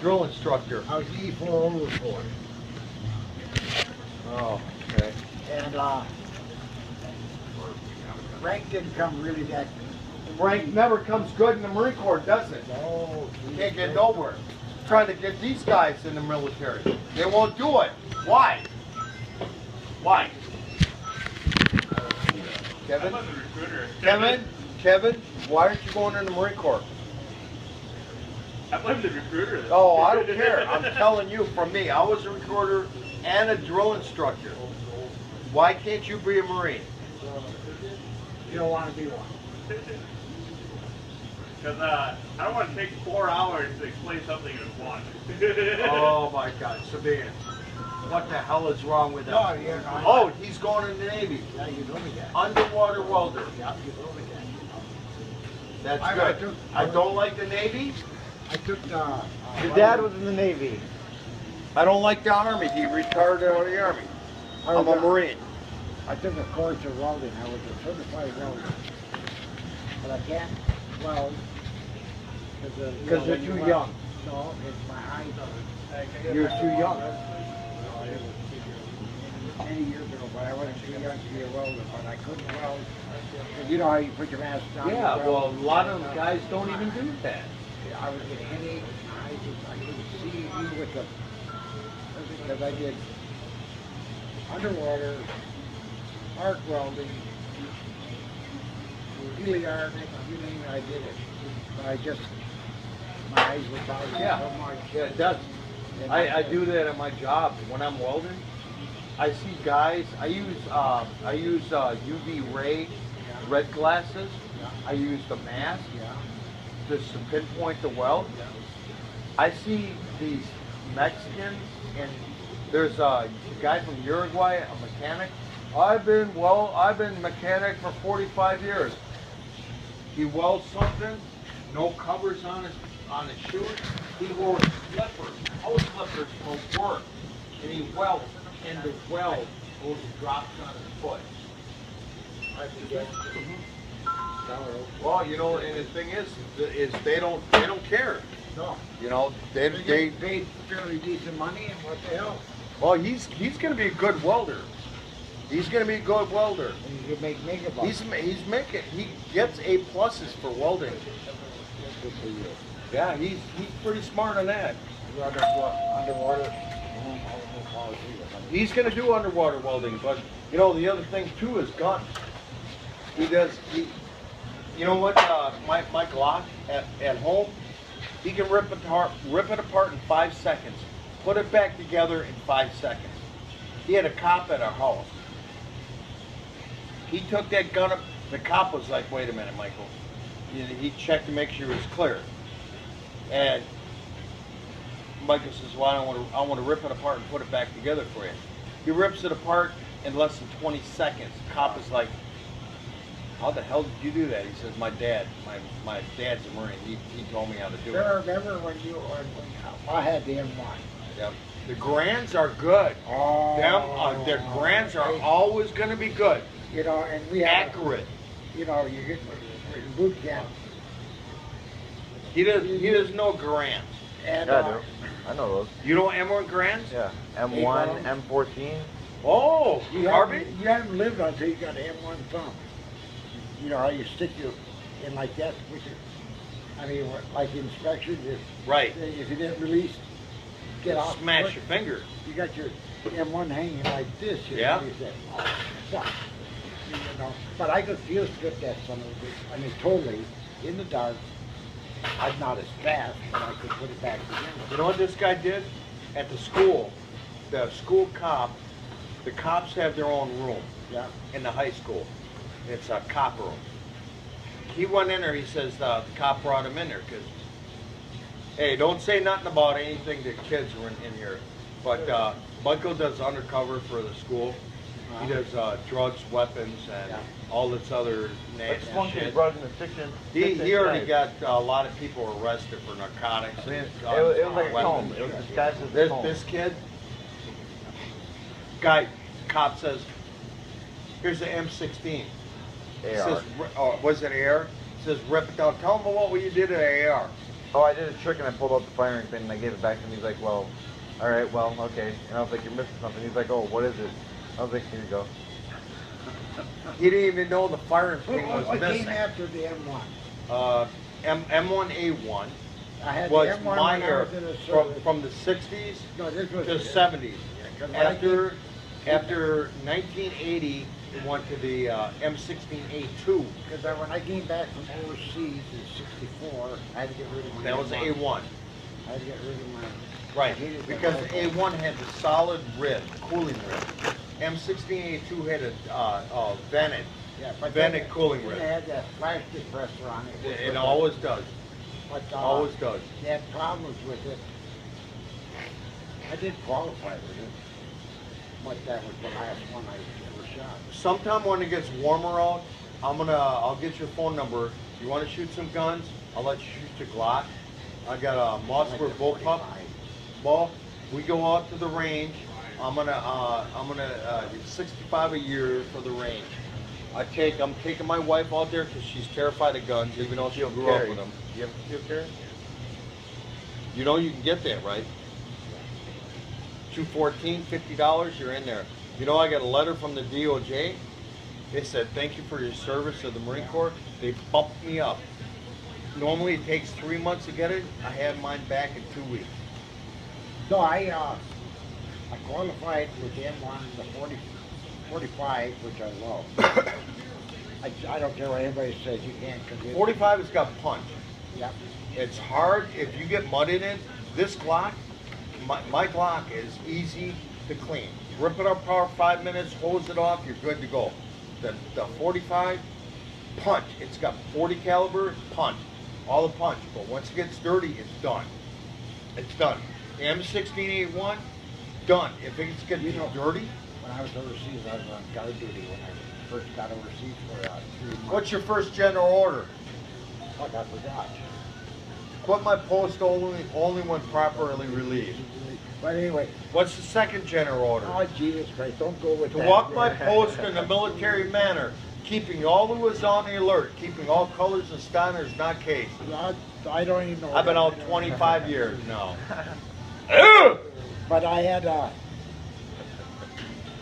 Drill instructor. I was E4 over 4. Oh, okay. And rank didn't come really that. Rank never comes good in the Marine Corps, does it? No, Can't get nowhere. Trying to get these guys in the military. They won't do it. Why? Why? Kevin? I'm a recruiter. Kevin, why aren't you going in the Marine Corps? I'm the recruiter. Oh, I don't care. I'm telling you, from me, I was a recruiter and a drill instructor. Why can't you be a Marine? You don't want to be one. Because I don't want to take 4 hours to explain something in one. Oh my God, Sabian. What the hell is wrong with him? No, you're not. Oh, he's going in the Navy. Yeah, you told me that. Underwater welder. Yeah, you told me that. That's I good. I don't like the Navy. I took Your dad was in the Navy. I don't like the Army. He retired out of the Army. I'm a Marine. I took a course of welding. I was a certified welder. But I can't weld Because you're too young. No, it's my height. You're too young. Many years ago, but I wasn't too young to be a welder, but I couldn't weld. You know how you put your mask down? Yeah, you well, a weld. lot of guys don't even do that. I was getting headaches, I couldn't see you with the, because I did underwater, arc welding, heliarc, you name it, I did it. But I just, my eyes were bothering Yeah. so much. Yeah, it does. And I do that at my job when I'm welding. I see guys. I use UV ray red glasses. I use the mask Yeah. just to pinpoint the weld. I see these Mexicans, and there's a guy from Uruguay, a mechanic. I've been mechanic for 45 years. He welds something, no covers on his shoes. He wore slippers. Toe slippers for work, and he welds, and the weld goes and drops on his foot. Well, you know, and the thing is they don't care. No. You know, they They paid fairly decent money, and what the hell? well, he's going to be a good welder. He's going to be a good welder. And you could make megabucks. He gets A pluses for welding. Good for you. Yeah, he's pretty smart on that. Underwater. He's going to do underwater welding, but you know the other thing too is guns. He you know what? My Glock at home, he can rip it apart in 5 seconds, put it back together in 5 seconds. He had a cop at our house. He took that gun up. The cop was like, "Wait a minute, Michael." He checked to make sure it was clear, and Michael says, "Well, I want to rip it apart and put it back together for you." He rips it apart in less than 20 seconds. The cop is like, "How the hell did you do that?" He says, "My dad's a Marine. He told me how to do it." Remember when I had the M1? Yep. The Grands are good. Oh. Their Grands are always going to be good. You know, and we had, Accurate. you know, you get in boot camp. He doesn't know Grands. And, Yeah, I do. I know those. You know M1 Grands? Yeah. M1, M14. Oh, you carbine? haven't lived until you got an M1 thumb. You know how you stick your in like that with your, I mean, like inspection, Right. if you didn't release, get off. Smash quick. your finger. You got your M1 hanging like this. You Yeah. know, you say, oh, fuck. You know, but I could feel strip that son of a bitch. I mean, totally in the dark. I'm not as fast, but I could put it back together. You know what this guy did? At the school cop, the cops have their own room Yeah. in the high school. It's a cop room. He went in there, he says the cop brought him in there because, hey, don't say nothing about anything that kids are in here. But Michael does undercover for the school. He does drugs, weapons, and all this other nasty shit. Drugs and addiction. He already got a lot of people arrested for narcotics. I mean, And it was like a weapons. comb. It was disguised as a comb. This kid, cop says, here's the M16. He AR. says, was it AR? He says, rip it down. Tell him what you did at AR. Oh, I did a trick and I pulled out the firing pin and I gave it back to him. He's like, well, all right, well, okay. And I was like, you're missing something. He's like, oh, what is it? I was like, here you go. He didn't even know the firing pin was What missing. came after the M1? M1A1 I had was the M1 my when I era was in the service. from the 60s No, this was to 70s. 'cause when I After 1980, it went to the M16A2. Because when I came back from overseas in '64, I had to get rid of my That was M1. A1. I had to get rid of my. Right, I hated the because logo. A1 had the solid rib, cooling rib. M16A2 had a vented, but vented then cooling It rib. had that flash compressor on it. which It was always does, But, always does. They had problems with it. I did qualify with it, but that was the last one I ever shot. Sometime when it gets warmer out, I'll get your phone number. You want to shoot some guns? I'll let you shoot your Glock. I got a Mossberg Like the bullpup 45. ball. We go out to the range. I'm gonna it's 65 a year for the range. I'm taking my wife out there because she's terrified of guns, even though she grew up with them. You have a steel carry? You know you can get that, right? $214, $50, you're in there. You know, I got a letter from the DOJ. They said, thank you for your service to the Marine Corps. They bumped me up. Normally it takes 3 months to get it. I had mine back in 2 weeks. No, I qualified with the M1, the 45, which I love. I don't care what anybody says, you can't. 45 has got punch. Yep. It's hard if you get mud in it. This Glock, my Glock is easy to clean. Rip it up for 5 minutes, hose it off, you're good to go. The 45, punch. It's got 40 caliber, punch. All the punch. But once it gets dirty, it's done. It's done. The M16A1, done. If it gets dirty, When I was overseas, I was on guard duty when I first got overseas for 3 months. what's your first general order? Oh, I forgot. Put my post only when properly relieved. But anyway, What's the second general order? oh Jesus Christ, don't go with To that. walk my post in a military manner, keeping all who is on the alert, keeping all colors and standards not cased. I don't even know. I've been out 25 years now. But I had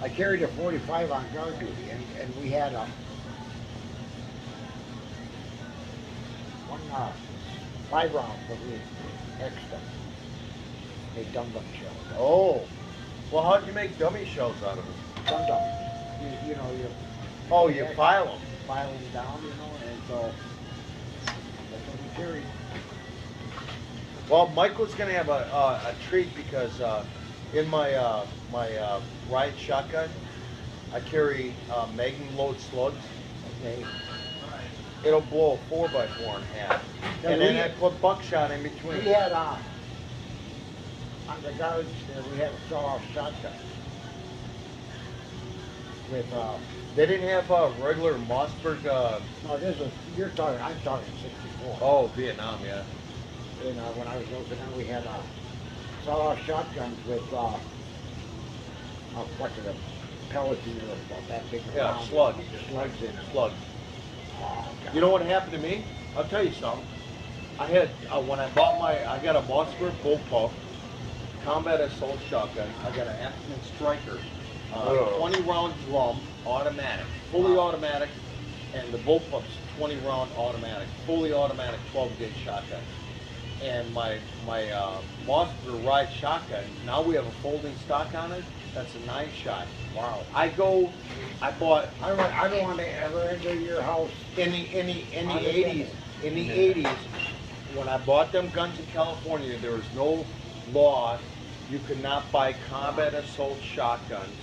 I carried a 45 on guard duty, and we had one 5 round for the extra. They dum-dum shells. Oh, well, how'd you make dummy shells out of it? Dum-dum. You know, you Oh, you file them. file them down, you know, and so that's what we carried. Well, Michael's gonna have a treat because in my riot shotgun, I carry Magnum load slugs. Okay. It'll blow a 4x4 in half, Now and then we- I put buckshot in between. We had on the guards there, we had a saw-off shotgun with They didn't have a regular Mossberg. no, this is I'm talking '64. Oh, Vietnam, yeah. And when I was over there, we had saw-off shotguns with what are the pellets in there about that big. Yeah, round, slugs. Slugs in it. Slugs. Oh, God. You know what happened to me? I'll tell you something. I had when I got a Mossberg bullpup combat assault shotgun. I got an Afghan Striker, 20 round drum, automatic, fully automatic, and the bullpup's 20 round automatic, fully automatic 12 gauge shotgun. And my Mossberg ride shotgun. Now we have a folding stock on it. That's a 9-shot. Wow. I bought I don't want to ever enter your house. in the 80s. In the 80s, when I bought them guns in California, there was no law. You could not buy combat assault shotguns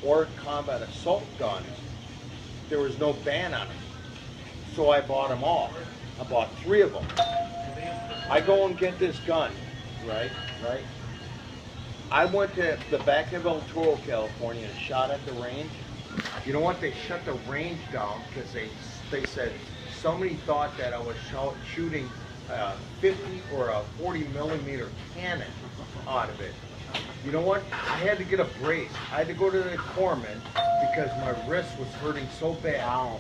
or combat assault guns. There was no ban on it. So I bought them all. I bought 3 of them. I go and get this gun, right? I went to the back of El Toro, California, and shot at the range. You know what? They shut the range down because they said somebody thought that I was shooting a 50 or a 40 millimeter cannon out of it. You know what? I had to get a brace. I had to go to the corpsman because my wrist was hurting so bad. Wow.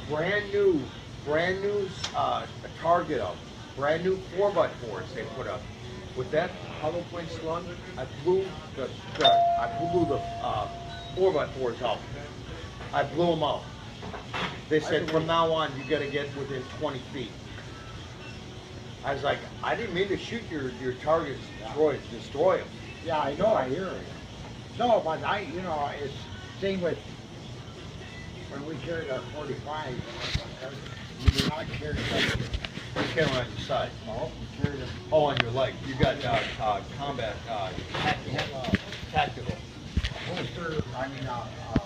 Brand new target up. brand new 4x4s they put up. With that hollow point slung, I blew the 4x4s out. I blew them out. They said from now on you got to get within 20 feet. I was like, I didn't mean to shoot your targets, destroy them. Yeah, I know, I hear it. No, but it's same with when we carried our 45. We did not carry that. You carry them on your side. No, we carried them. Oh, on your leg. You got combat tactical. Holster,